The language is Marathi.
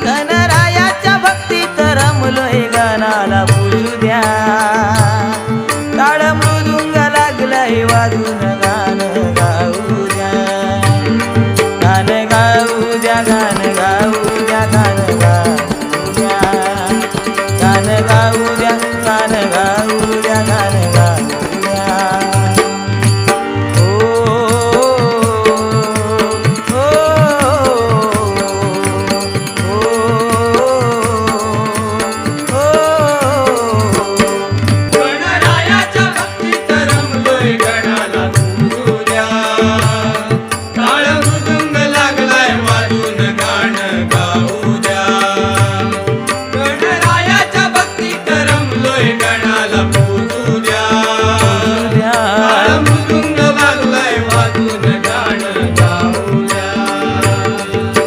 गणरायाच्या भक्तीत रमलोय गानाला पूजू द्या टाळ मृदुंग लागलाय वाजून गाणं गाऊ द्या गाणं गाऊ द्या गाणं